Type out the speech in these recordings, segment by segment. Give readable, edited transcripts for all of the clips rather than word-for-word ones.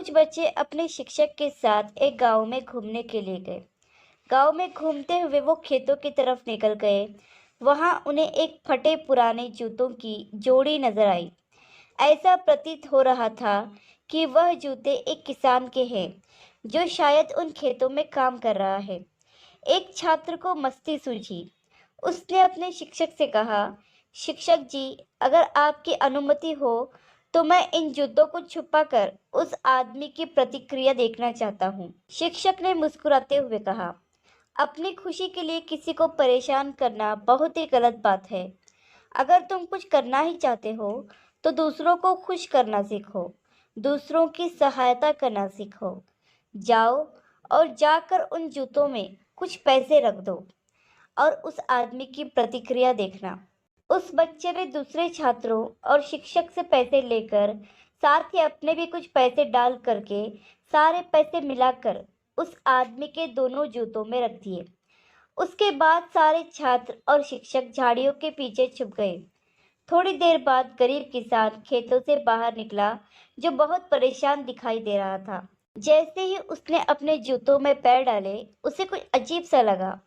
कुछ बच्चे अपने शिक्षक के साथ एक गांव में घूमने के लिए गए। गांव में घूमते हुए वो खेतों की तरफ निकल गए। वहां उन्हें एक फटे पुराने जूतों की जोड़ी नजर आई। ऐसा प्रतीत हो रहा था कि वह जूते एक किसान के हैं, जो शायद उन खेतों में काम कर रहा है। एक छात्र को मस्ती सूझी। उसने अपने शिक्षक से कहा, शिक्षक जी, अगर आपकी अनुमति हो तो मैं इन जूतों को छुपाकर उस आदमी की प्रतिक्रिया देखना चाहता हूँ। शिक्षक ने मुस्कुराते हुए कहा, अपनी खुशी के लिए किसी को परेशान करना बहुत ही गलत बात है। अगर तुम कुछ करना ही चाहते हो तो दूसरों को खुश करना सीखो, दूसरों की सहायता करना सीखो। जाओ और जाकर उन जूतों में कुछ पैसे रख दो और उस आदमी की प्रतिक्रिया देखना। उस बच्चे ने दूसरे छात्रों और शिक्षक से पैसे लेकर साथ ही अपने भी कुछ पैसे डाल करके सारे पैसे मिलाकर उस आदमी के दोनों जूतों में रख दिए। उसके बाद सारे छात्र और शिक्षक झाड़ियों के पीछे छुप गए। थोड़ी देर बाद गरीब किसान खेतों से बाहर निकला, जो बहुत परेशान दिखाई दे रहा था। जैसे ही उसने अपने जूतों में पैर डाले, उसे कुछ अजीब सा लगा।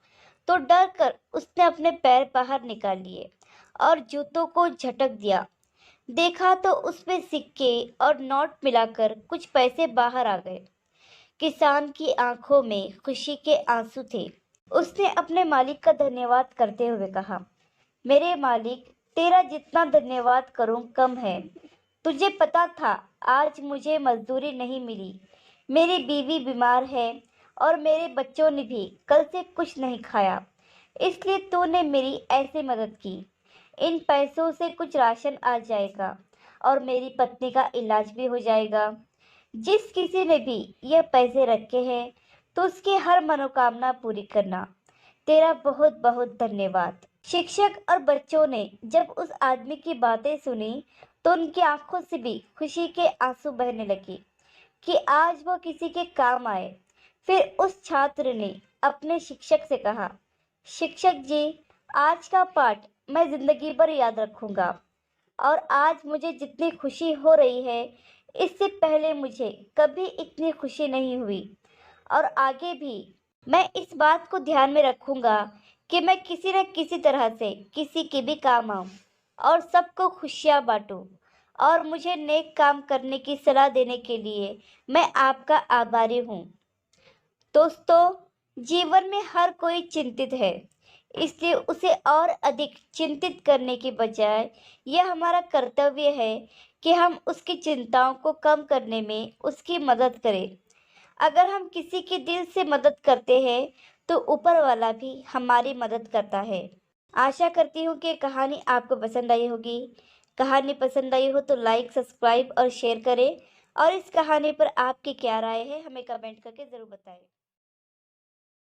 तो डर कर उसने अपने पैर बाहर निकाल लिए और जूतों को झटक दिया। देखा तो उसमें सिक्के और नोट मिलाकर कुछ पैसे बाहर आ गए। किसान की आंखों में खुशी के आंसू थे। उसने अपने मालिक का धन्यवाद करते हुए कहा, मेरे मालिक, तेरा जितना धन्यवाद करूं कम है। तुझे पता था आज मुझे मजदूरी नहीं मिली। मेरी बीवी बीमार है और मेरे बच्चों ने भी कल से कुछ नहीं खाया। इसलिए तूने मेरी ऐसे मदद की। इन पैसों से कुछ राशन आ जाएगा और मेरी पत्नी का इलाज भी हो जाएगा। जिस किसी ने भी यह पैसे रखे हैं, तो उसकी हर मनोकामना पूरी करना। तेरा बहुत बहुत धन्यवाद। शिक्षक और बच्चों ने जब उस आदमी की बातें सुनी, तो उनकी आंखों से भी खुशी के आंसू बहने लगे कि आज वो किसी के काम आए। फिर उस छात्र ने अपने शिक्षक से कहा, शिक्षक जी, आज का पाठ मैं जिंदगी भर याद रखूंगा। और आज मुझे जितनी खुशी हो रही है, इससे पहले मुझे कभी इतनी खुशी नहीं हुई। और आगे भी मैं इस बात को ध्यान में रखूंगा कि मैं किसी न किसी तरह से किसी के भी काम आऊं और सबको खुशियां बांटूं। और मुझे नेक काम करने की सलाह देने के लिए मैं आपका आभारी हूँ। दोस्तों, जीवन में हर कोई चिंतित है, इसलिए उसे और अधिक चिंतित करने की बजाय यह हमारा कर्तव्य है कि हम उसकी चिंताओं को कम करने में उसकी मदद करें। अगर हम किसी की दिल से मदद करते हैं, तो ऊपर वाला भी हमारी मदद करता है। आशा करती हूँ कि कहानी आपको पसंद आई होगी। कहानी पसंद आई हो तो लाइक, सब्सक्राइब और शेयर करें। और इस कहानी पर आपकी क्या राय है, हमें कमेंट करके ज़रूर बताएं।